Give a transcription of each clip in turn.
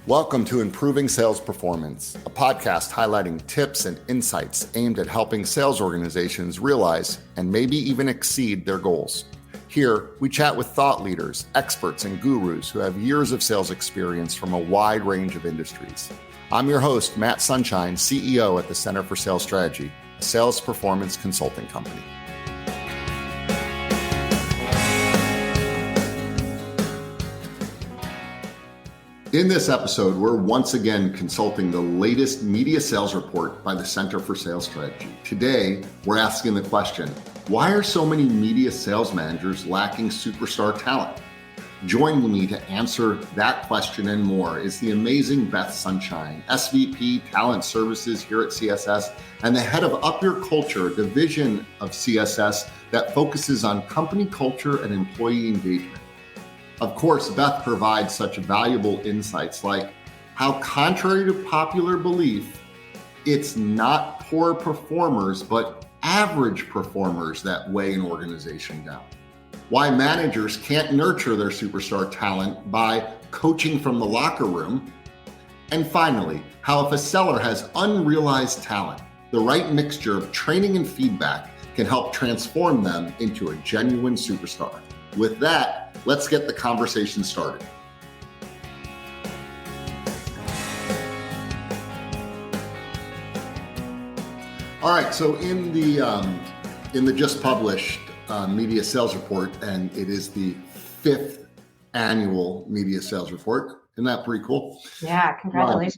Welcome to Improving Sales Performance, a podcast highlighting tips and insights aimed at helping sales organizations realize and maybe even exceed their goals. Here, we chat with thought leaders, experts, and gurus who have years of sales experience from a wide range of industries. I'm your host, Beth Sunshine, CEO at the Center for Sales Strategy, a sales performance consulting company. In this episode, we're once again consulting the latest media sales report by the Center for Sales Strategy. Today, we're asking the question, why are so many media sales managers lacking superstar talent? Joining me to answer that question and more is the amazing Beth Sunshine, SVP Talent Services here at CSS and the head of Up Your Culture, a division of CSS that focuses on company culture and employee engagement. Of course, Beth provides such valuable insights like how, contrary to popular belief, it's not poor performers, but average performers that weigh an organization down. Why managers can't nurture their superstar talent by coaching from the locker room. And finally, how if a seller has unrealized talent, the right mixture of training and feedback can help transform them into a genuine superstar. With that, let's get the conversation started. All right, so in the just published media sales report, and it is the 5th annual media sales report. Isn't that pretty cool? Yeah, congratulations.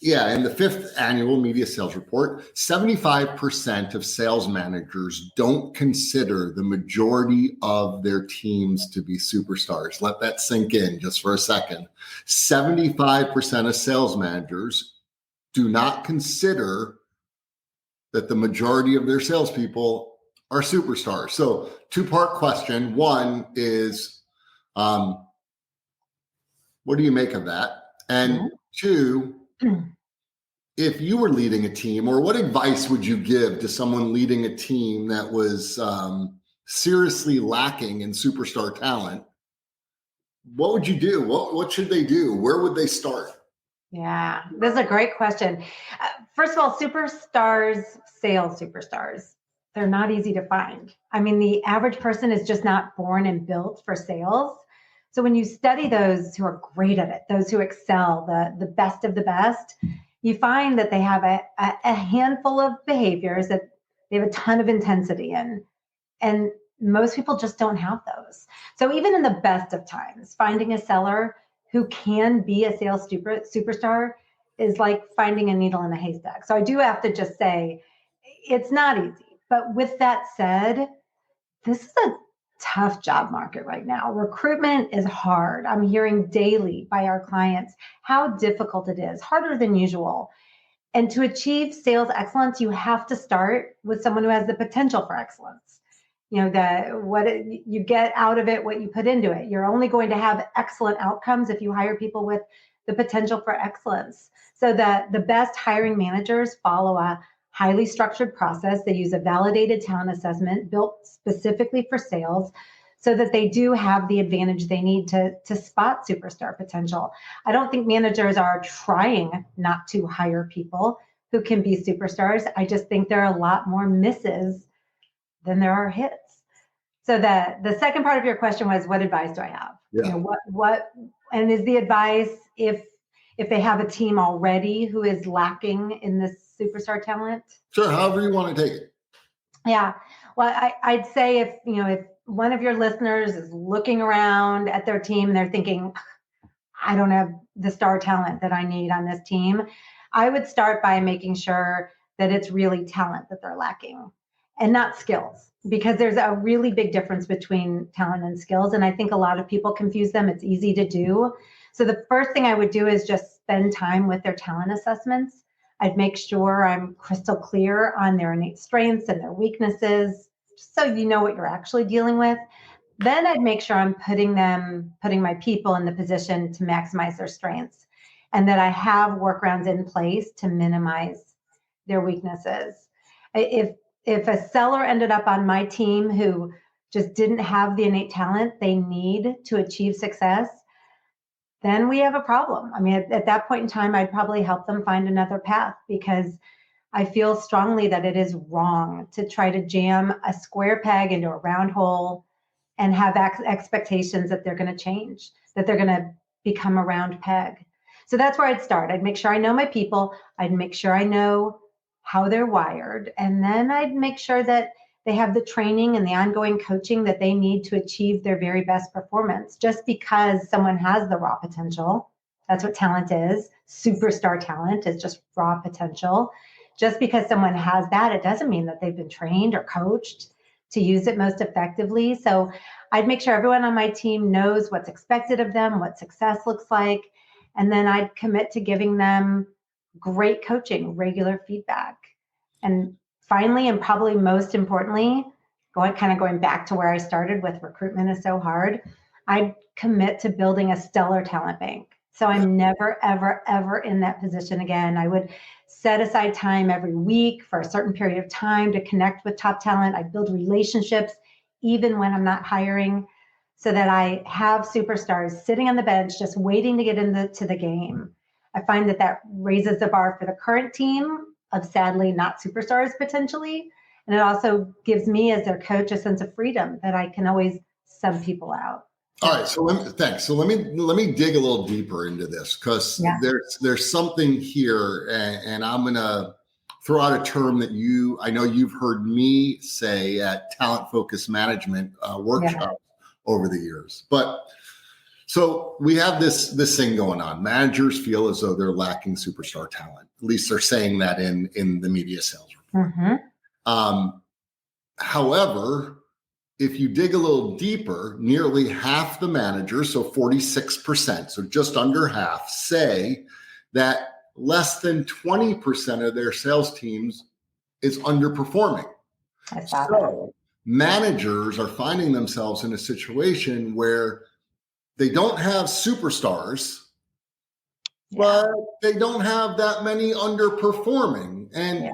In the 5th annual media sales report, 75% of sales managers don't consider the majority of their teams to be superstars. Let that sink in just for a second. 75% of sales managers do not consider that the majority of their salespeople are superstars. So, two-part question. One is, what do you make of that? And two, if you were leading a team, or what advice would you give to someone leading a team that was seriously lacking in superstar talent? What would you do? What should they do? Where would they start? Yeah, this is a great question. First of all, superstars, sales superstars, they're not easy to find. I mean, the average person is just not born and built for sales. So when you study those who are great at it, those who excel, the best of the best, you find that they have a handful of behaviors that they have a ton of intensity in. And most people just don't have those. So even in the best of times, finding a seller who can be a sales superstar is like finding a needle in a haystack. So I do have to just say, it's not easy. But with that said, this is a tough job market right now. Recruitment is hard. I'm hearing daily by our clients how difficult it is, harder than usual. And to achieve sales excellence, you have to start with someone who has the potential for excellence. You know, what you get out of it, what you put into it. You're only going to have excellent outcomes if you hire people with the potential for excellence. So the best hiring managers follow a highly structured process. They use a validated talent assessment built specifically for sales so that they do have the advantage they need to spot superstar potential. I don't think managers are trying not to hire people who can be superstars. I just think there are a lot more misses than there are hits. So the second part of your question was, what advice do I have? Yeah. You know, what and is the advice if they have a team already who is lacking in this superstar talent? Sure, however you want to take it. Yeah. Well, I'd say if one of your listeners is looking around at their team and they're thinking, I don't have the star talent that I need on this team, I would start by making sure that it's really talent that they're lacking and not skills, because there's a really big difference between talent and skills. And I think a lot of people confuse them. It's easy to do. So the first thing I would do is just spend time with their talent assessments. I'd make sure I'm crystal clear on their innate strengths and their weaknesses, just so you know what you're actually dealing with. Then I'd make sure I'm putting my people in the position to maximize their strengths, and that I have workarounds in place to minimize their weaknesses. If a seller ended up on my team who just didn't have the innate talent they need to achieve success, then we have a problem. I mean, at that point in time, I'd probably help them find another path, because I feel strongly that it is wrong to try to jam a square peg into a round hole and have expectations that they're going to change, that they're going to become a round peg. So that's where I'd start. I'd make sure I know my people. I'd make sure I know how they're wired. And then I'd make sure that they have the training and the ongoing coaching that they need to achieve their very best performance. Just because someone has the raw potential, that's what talent is. Superstar talent is just raw potential. Just because someone has that, it doesn't mean that they've been trained or coached to use it most effectively. So I'd make sure everyone on my team knows what's expected of them, what success looks like. And then I'd commit to giving them great coaching, regular feedback. And finally, and probably most importantly, going back to where I started with recruitment is so hard, I'd commit to building a stellar talent bank. So I'm never, ever, ever in that position again. I would set aside time every week for a certain period of time to connect with top talent. I build relationships even when I'm not hiring, so that I have superstars sitting on the bench just waiting to get into the game. I find that raises the bar for the current team of sadly not superstars potentially. And it also gives me as their coach a sense of freedom that I can always sub people out. All right, thanks. So let me dig a little deeper into this, because there's something here, and I'm gonna throw out a term that I know you've heard me say at talent focused management workshops over the years. But so we have this thing going on. Managers feel as though they're lacking superstar talent. At least they're saying that in the media sales report. Mm-hmm. However, if you dig a little deeper, nearly half the managers, so 46%, so just under half, say that less than 20% of their sales teams is underperforming. So managers are finding themselves in a situation where they don't have superstars, but they don't have that many underperforming. And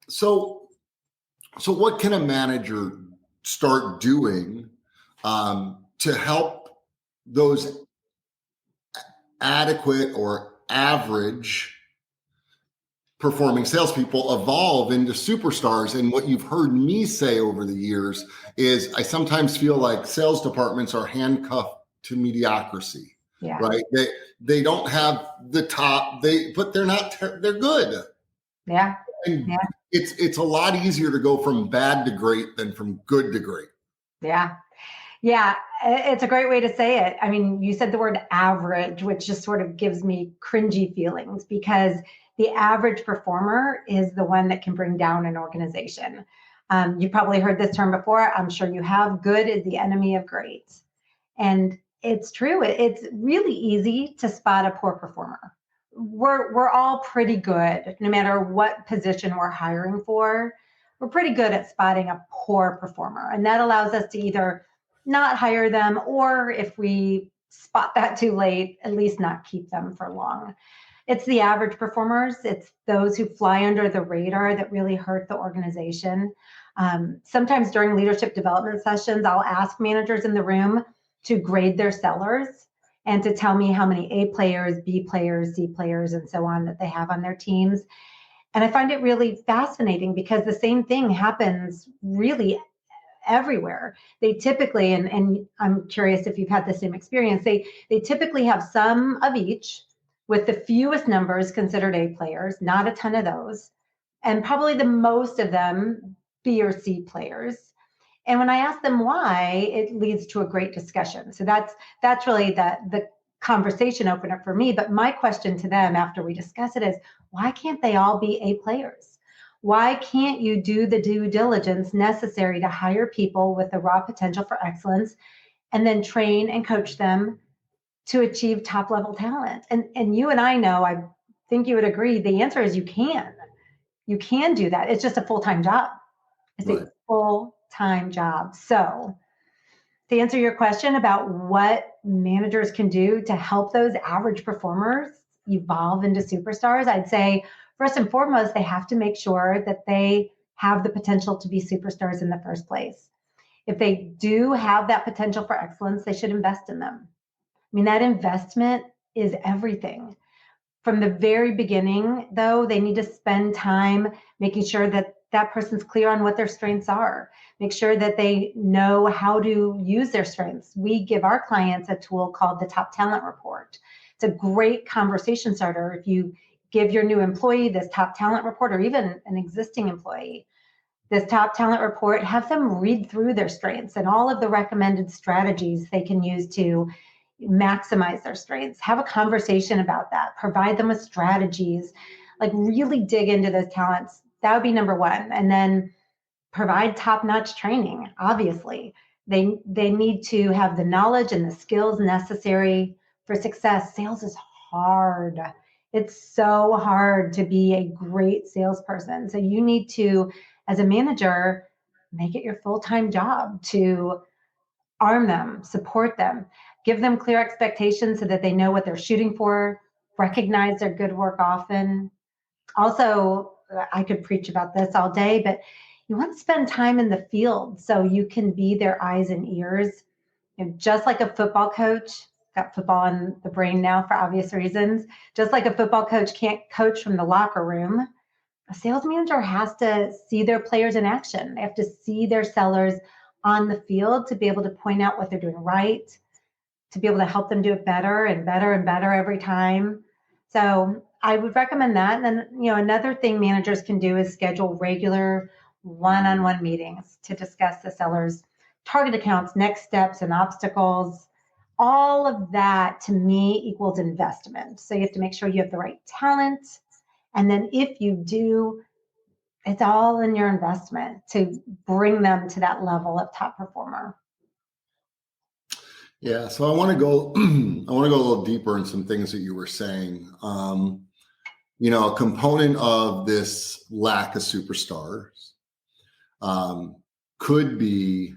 so what can a manager start doing to help those adequate or average performing salespeople evolve into superstars? And what you've heard me say over the years is I sometimes feel like sales departments are handcuffed to mediocrity, right? They don't have the top, but they're not, they're good. Yeah. And it's a lot easier to go from bad to great than from good to great. Yeah. Yeah. It's a great way to say it. I mean, you said the word average, which just sort of gives me cringy feelings, because the average performer is the one that can bring down an organization. You probably heard this term before. I'm sure you have. Good is the enemy of great. And it's true. It's really easy to spot a poor performer. We're all pretty good, no matter what position we're hiring for. We're pretty good at spotting a poor performer. And that allows us to either not hire them, or if we spot that too late, at least not keep them for long. It's the average performers. It's those who fly under the radar that really hurt the organization. Sometimes during leadership development sessions, I'll ask managers in the room to grade their sellers and to tell me how many A players, B players, C players, and so on that they have on their teams. And I find it really fascinating, because the same thing happens really everywhere. They typically, and I'm curious if you've had the same experience, they typically have some of each, with the fewest numbers considered A players, not a ton of those, and probably the most of them B or C players. And when I ask them why, it leads to a great discussion. So that's really the conversation opener for me. But my question to them after we discuss it is, why can't they all be A players? Why can't you do the due diligence necessary to hire people with the raw potential for excellence, and then train and coach them to achieve top level talent? And you and I know, I think you would agree, the answer is you can. You can do that. It's just a full-time job. It's a full-time job. So to answer your question about what managers can do to help those average performers evolve into superstars, I'd say first and foremost, they have to make sure that they have the potential to be superstars in the first place. If they do have that potential for excellence, they should invest in them. I mean, that investment is everything. From the very beginning, though, they need to spend time making sure that that person's clear on what their strengths are. Make sure that they know how to use their strengths. We give our clients a tool called the Top Talent Report. It's a great conversation starter. If you give your new employee this Top Talent Report, or even an existing employee, this Top Talent Report, have them read through their strengths and all of the recommended strategies they can use to maximize their strengths. Have a conversation about that. Provide them with strategies, like really dig into those talents. That would be number one. And then provide top-notch training. Obviously, they need to have the knowledge and the skills necessary for success. Sales is hard. It's so hard to be a great salesperson. So you need to, as a manager, make it your full-time job to arm them, support them, give them clear expectations so that they know what they're shooting for, recognize their good work often. Also, I could preach about this all day, but you want to spend time in the field so you can be their eyes and ears. Just like a football coach, got football in the brain now for obvious reasons, just like a football coach can't coach from the locker room, a sales manager has to see their players in action. They have to see their sellers on the field to be able to point out what they're doing right, to be able to help them do it better and better and better every time. So I would recommend that. And then, another thing managers can do is schedule regular one-on-one meetings to discuss the seller's target accounts, next steps, and obstacles. All of that to me equals investment. So you have to make sure you have the right talent. And then if you do, it's all in your investment to bring them to that level of top performer. Yeah, so I want to go. I want to go a little deeper in some things that you were saying. A component of this lack of superstars could be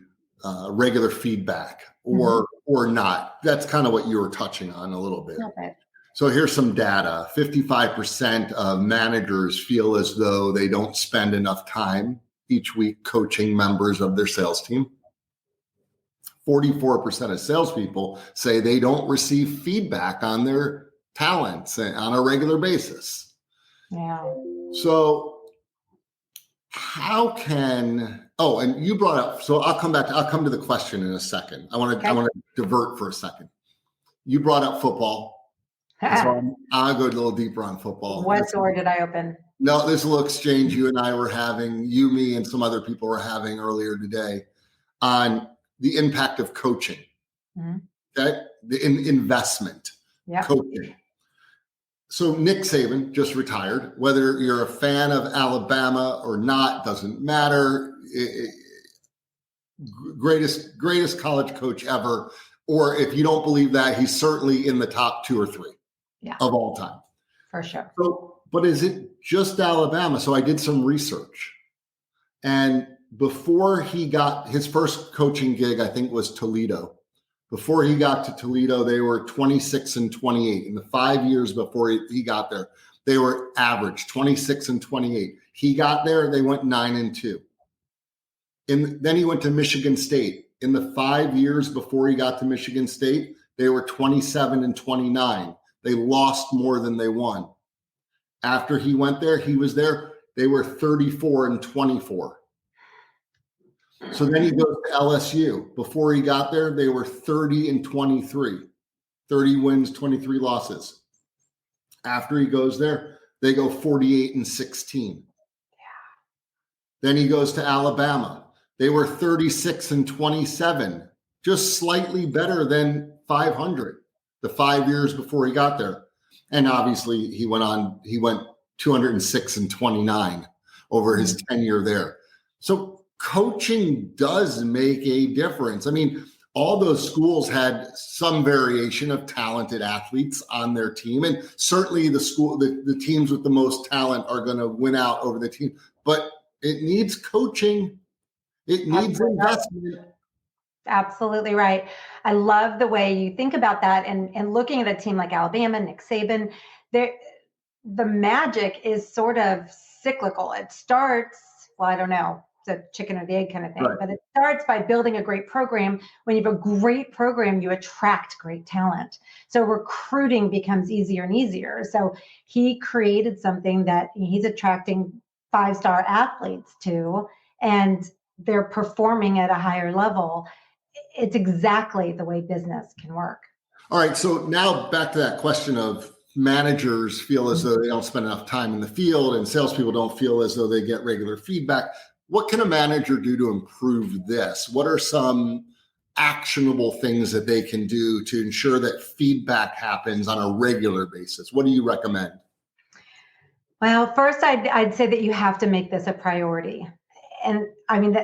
regular feedback, or not. That's kind of what you were touching on a little bit. Okay. So here's some data. 55% of managers feel as though they don't spend enough time each week coaching members of their sales team. 44% of salespeople say they don't receive feedback on their talents on a regular basis. Yeah. So and you brought up, so I'll come to the question in a second. I want to divert for a second. You brought up football. So I'll go a little deeper on football. What door did I open? No, this little exchange you and I were having, you, me, and some other people were having earlier today on the impact of coaching. Okay? The investment, coaching. So Nick Saban just retired. Whether you're a fan of Alabama or not, doesn't matter. Greatest college coach ever. Or if you don't believe that, he's certainly in the top 2 or 3 of all time. For sure. So, but is it just Alabama? So I did some research. And before he got his first coaching gig, I think was Toledo. Before he got to Toledo, they were 26 and 28. In the 5 years before he got there, they were average 26 and 28. He got there, they went 9 and 2. And then he went to Michigan State. In the 5 years before he got to Michigan State, they were 27 and 29. They lost more than they won. After he went there, they were 34 and 24. So then he goes to LSU. Before he got there, they were 30 and 23. 30 wins, 23 losses. After he goes there, they go 48 and 16. Yeah. Then he goes to Alabama. They were 36 and 27, just slightly better than 500 the 5 years before he got there. And obviously he went 206 and 29 over his tenure there. So coaching does make a difference. I mean, all those schools had some variation of talented athletes on their team. And certainly the teams with the most talent are going to win out over the team, but it needs coaching. It needs investment. Absolutely right. I love the way you think about that, and looking at a team like Alabama, Nick Saban, the magic is sort of cyclical. It starts, well, I don't know, It's a chicken or the egg kind of thing. Right. But it starts by building a great program. When you have a great program, you attract great talent. So recruiting becomes easier and easier. So he created something that he's attracting 5-star athletes to, and they're performing at a higher level. It's exactly the way business can work. All right. So now back to that question of managers feel as though they don't spend enough time in the field and salespeople don't feel as though they get regular feedback. What can a manager do to improve this? What are some actionable things that they can do to ensure that feedback happens on a regular basis? What do you recommend? Well, first, I'd say that you have to make this a priority. And I mean,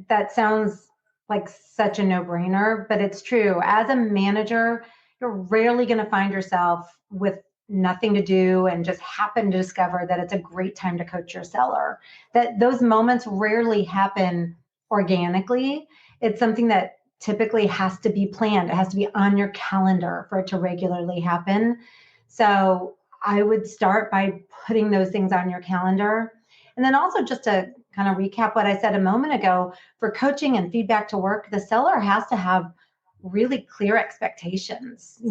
that sounds like such a no-brainer, but it's true. As a manager, you're rarely going to find yourself with nothing to do and just happen to discover that it's a great time to coach your seller. That those moments rarely happen organically. It's something that typically has to be planned. It has to be on your calendar for it to regularly happen. So I would start by putting those things on your calendar. And then also, just to kind of recap what I said a moment ago, for coaching and feedback to work, the seller has to have really clear expectations.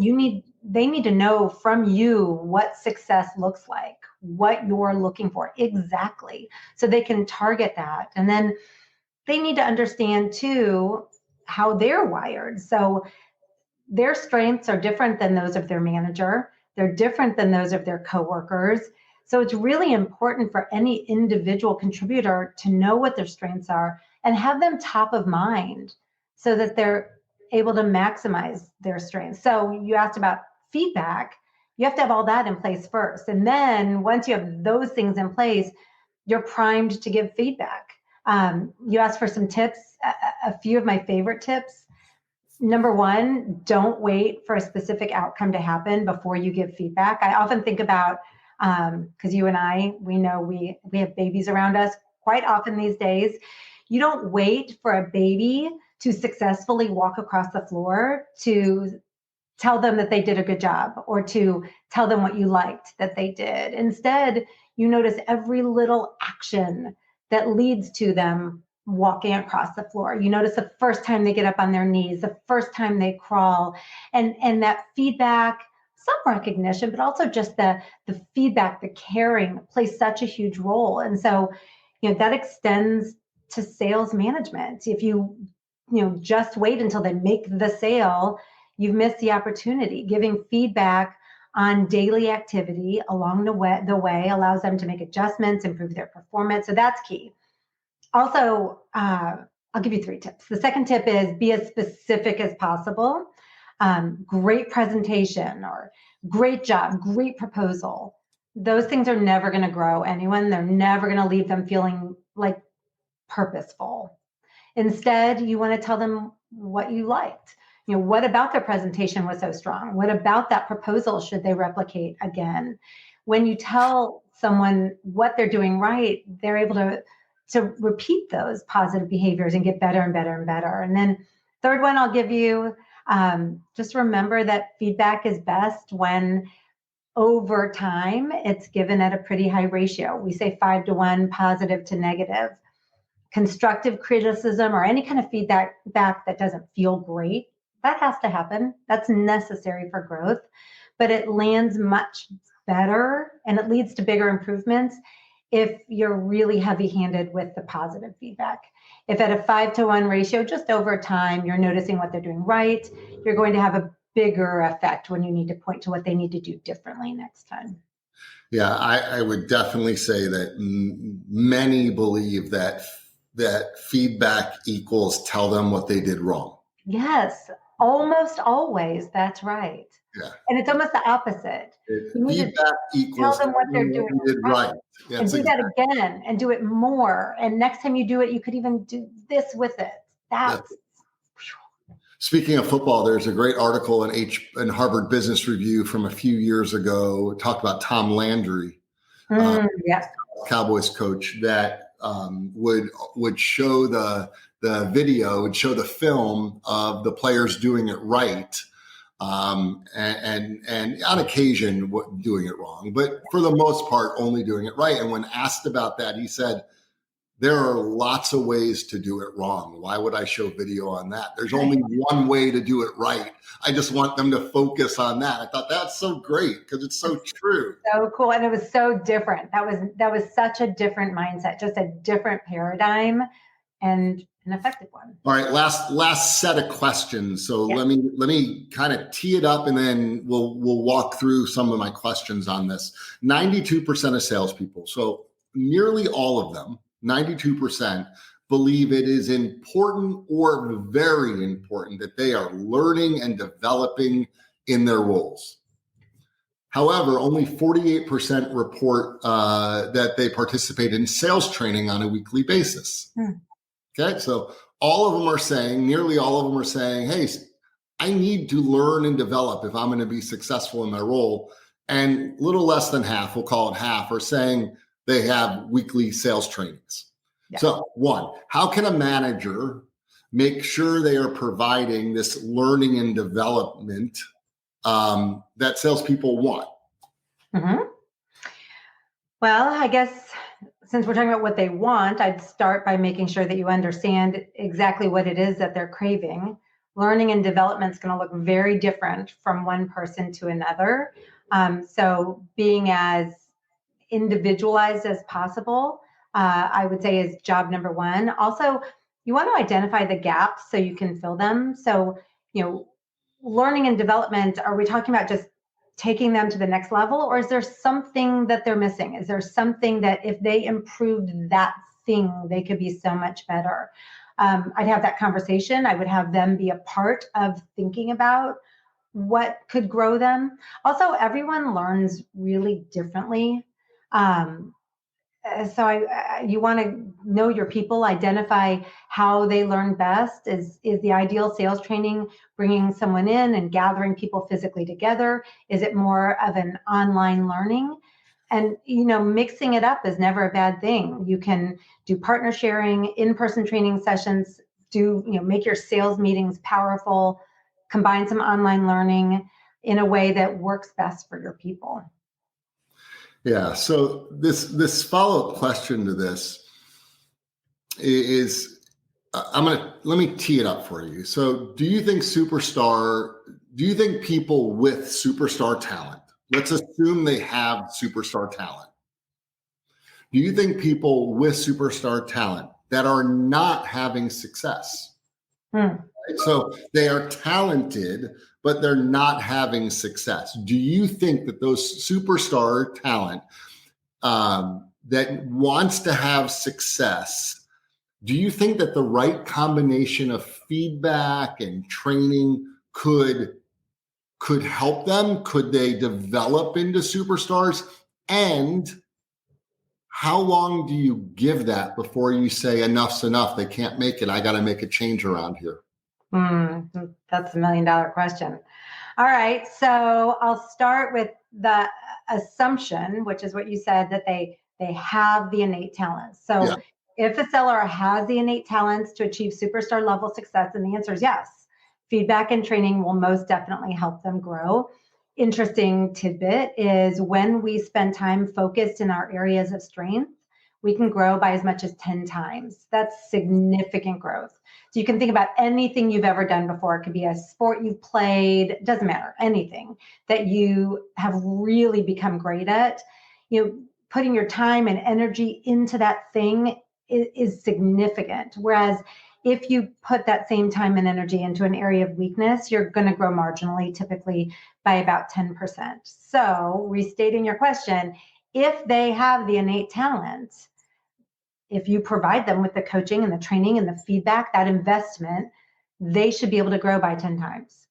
They need to know from you what success looks like, what you're looking for exactly, so they can target that. And then they need to understand too how they're wired. So their strengths are different than those of their manager. They're different than those of their coworkers. So it's really important for any individual contributor to know what their strengths are and have them top of mind so that they're able to maximize their strengths. So you asked about feedback. You have to have all that in place first. And then once you have those things in place, you're primed to give feedback. You asked for some tips. A few of my favorite tips. Number one, don't wait for a specific outcome to happen before you give feedback. I often think about, because you and I, we know we have babies around us quite often these days. You don't wait for a baby to successfully walk across the floor to tell them that they did a good job or to tell them what you liked that they did. Instead, you notice every little action that leads to them walking across the floor. You notice the first time they get up on their knees, the first time they crawl, and that feedback, some recognition, but also just the feedback, the caring plays such a huge role. And so, that extends to sales management. If you just wait until they make the sale, you've missed the opportunity. Giving feedback on daily activity along the way allows them to make adjustments, improve their performance. So that's key. Also, I'll give you 3 tips. The second tip is be as specific as possible. Great presentation or great job, great proposal. Those things are never going to grow anyone. They're never going to leave them feeling like purposeful. Instead, you want to tell them what you liked. What about their presentation was so strong? What about that proposal should they replicate again? When you tell someone what they're doing right, they're able to repeat those positive behaviors and get better and better and better. And then third one I'll give you, just remember that feedback is best when over time it's given at a pretty high ratio. We say 5-to-1 positive to negative. Constructive criticism or any kind of feedback that doesn't feel great, that has to happen. That's necessary for growth, but it lands much better and it leads to bigger improvements if you're really heavy-handed with the positive feedback. If at a 5-to-1 ratio, just over time, you're noticing what they're doing right, you're going to have a bigger effect when you need to point to what they need to do differently next time. Yeah, I would definitely say that many believe that feedback equals tell them what they did wrong. Yes, almost always. That's right. Yeah. And it's almost the opposite. You need Feedback equals tell them what they're doing did right. And do that again and do it more. And next time you do it, you could even do this with it. That's Speaking of football, there's a great article in Harvard Business Review from a few years ago. It talked about Tom Landry, Cowboys coach, that would show the video, would show the film of the players doing it right, and on occasion doing it wrong, but for the most part only doing it right. And when asked about that, he said, there are lots of ways to do it wrong. Why would I show video on that? There's only one way to do it right. I just want them to focus on that. I thought that's so great because it's so true. So cool. And it was so different. That was such a different mindset, just a different paradigm and an effective one. All right, last set of questions. So yeah. let me kind of tee it up, and then we'll walk through some of my questions on this. 92% of salespeople, so nearly all of them, 92%, believe it is important or very important that they are learning and developing in their roles. However, only 48% report that they participate in sales training on a weekly basis. Okay, so all of them are saying, nearly all of them are saying, hey, I need to learn and develop if I'm going to be successful in my role. And a little less than half, we'll call it half, are saying they have weekly sales trainings. Yeah. So one, how can a manager make sure they are providing this learning and development that salespeople want? Mm-hmm. Well, I guess since we're talking about what they want, I'd start by making sure that you understand exactly what it is that they're craving. Learning and development is going to look very different from one person to another. So being as individualized as possible, I would say is job number one. Also, you want to identify the gaps so you can fill them. So, learning and development, are we talking about just taking them to the next level, or is there something that they're missing? Is there something that if they improved that thing, they could be so much better? I'd have that conversation. I would have them be a part of thinking about what could grow them. Also, everyone learns really differently. So you want to know your people, identify how they learn best. Is the ideal sales training bringing someone in and gathering people physically together? Is it more of an online learning? And, mixing it up is never a bad thing. You can do partner sharing, in-person training sessions, make your sales meetings powerful, combine some online learning in a way that works best for your people. Yeah. So this follow-up question to this is, let me tee it up for you. So do you think people with superstar talent, let's assume they have superstar talent. Do you think people with superstar talent that are not having success? Right? So they are talented, but they're not having success. Do you think that those superstar talent that wants to have success, do you think that the right combination of feedback and training could help them? Could they develop into superstars? And how long do you give that before you say enough's enough? They can't make it. I got to make a change around here. That's $1 million question. All right. So I'll start with the assumption, which is what you said, that they have the innate talents. So if a seller has the innate talents to achieve superstar level success, then the answer is yes. Feedback and training will most definitely help them grow. Interesting tidbit is when we spend time focused in our areas of strength, we can grow by as much as 10 times. That's significant growth. So you can think about anything you've ever done before. It could be a sport you've played, it doesn't matter, anything that you have really become great at. Putting your time and energy into that thing is significant. Whereas if you put that same time and energy into an area of weakness, you're going to grow marginally, typically by about 10%. So restating your question, if they have the innate talent, if you provide them with the coaching and the training and the feedback, that investment, they should be able to grow by 10 times.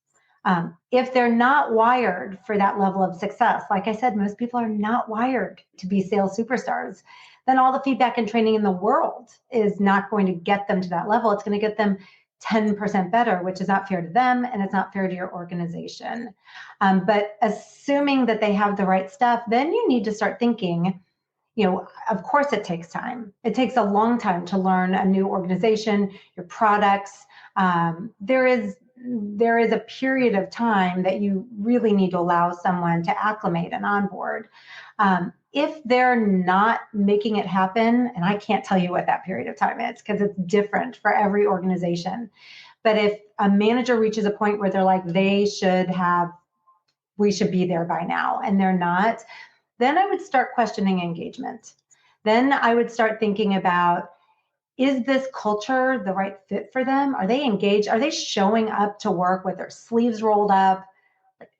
If they're not wired for that level of success, like I said, most people are not wired to be sales superstars, then all the feedback and training in the world is not going to get them to that level. It's going to get them 10% better, which is not fair to them and it's not fair to your organization. But assuming that they have the right stuff, then you need to start thinking, of course it takes time. It takes a long time to learn a new organization, your products. There is there is a period of time that you really need to allow someone to acclimate and onboard. If they're not making it happen, and I can't tell you what that period of time is because it's different for every organization, but if a manager reaches a point where they're like, we should be there by now, and they're not, then I would start questioning engagement. Then I would start thinking about, is this culture the right fit for them? Are they engaged? Are they showing up to work with their sleeves rolled up,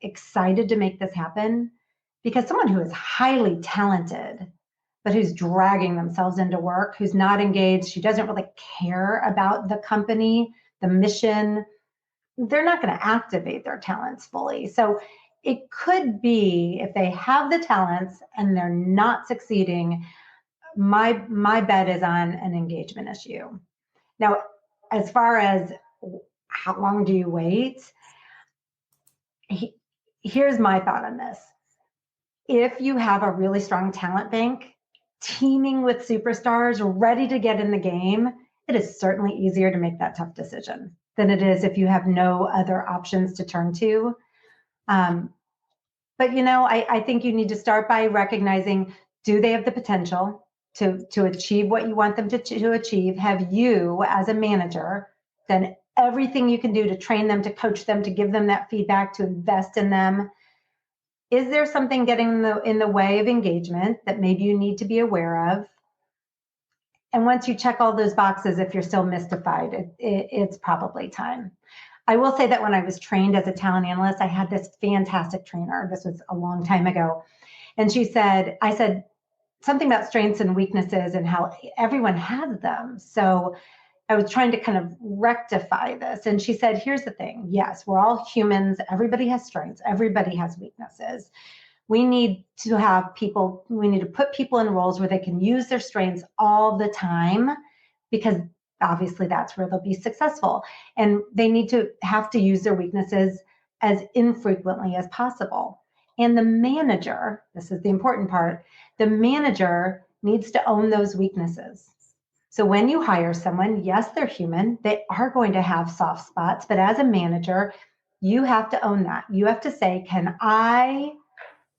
excited to make this happen? Because someone who is highly talented, but who's dragging themselves into work, who's not engaged, who doesn't really care about the company, the mission, they're not going to activate their talents fully. So it could be, if they have the talents and they're not succeeding, my bet is on an engagement issue. Now, as far as how long do you wait, here's my thought on this. If you have a really strong talent bank, teaming with superstars ready to get in the game, it is certainly easier to make that tough decision than it is if you have no other options to turn to. But I think you need to start by recognizing, do they have the potential to achieve what you want them to achieve? Have you, as a manager, done everything you can do to train them, to coach them, to give them that feedback, to invest in them? Is there something getting in the way of engagement that maybe you need to be aware of? And once you check all those boxes, if you're still mystified, it's probably time. I will say that when I was trained as a talent analyst, I had this fantastic trainer. This was a long time ago. And I said something about strengths and weaknesses and how everyone has them. So I was trying to kind of rectify this. And she said, here's the thing. Yes, we're all humans. Everybody has strengths. Everybody has weaknesses. We need to put people in roles where they can use their strengths all the time, because obviously that's where they'll be successful. And they need to have to use their weaknesses as infrequently as possible. And the manager, this is the important part, the manager needs to own those weaknesses. So when you hire someone, yes, they're human. They are going to have soft spots, but as a manager, you have to own that. You have to say, can I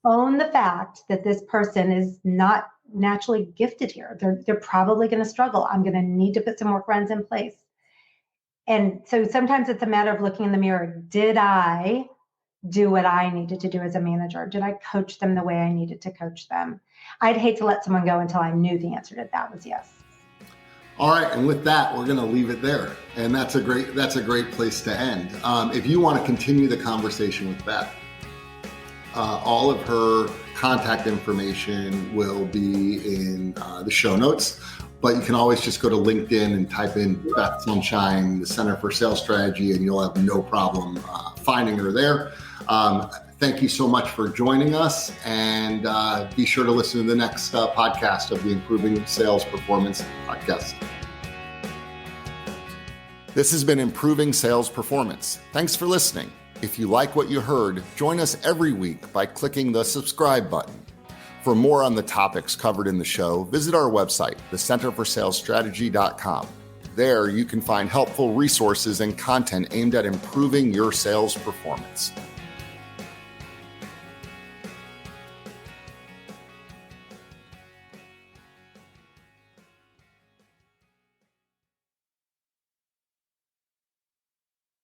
own the fact that this person is not naturally gifted here? They're probably going to struggle. I'm going to need to put some workarounds in place. And so sometimes it's a matter of looking in the mirror. Did I do what I needed to do as a manager? Did I coach them the way I needed to coach them? I'd hate to let someone go until I knew the answer to that was yes. All right, and with that, we're going to leave it there, and that's a great place to end. If you want to continue the conversation with Beth, all of her contact information will be in the show notes, but you can always just go to LinkedIn and type in Beth Sunshine, the Center for Sales Strategy, and you'll have no problem finding her there. Thank you so much for joining us, and be sure to listen to the next podcast of the Improving Sales Performance podcast. This has been Improving Sales Performance. Thanks for listening. If you like what you heard, join us every week by clicking the subscribe button. For more on the topics covered in the show, visit our website, thecenterforsalesstrategy.com. There you can find helpful resources and content aimed at improving your sales performance.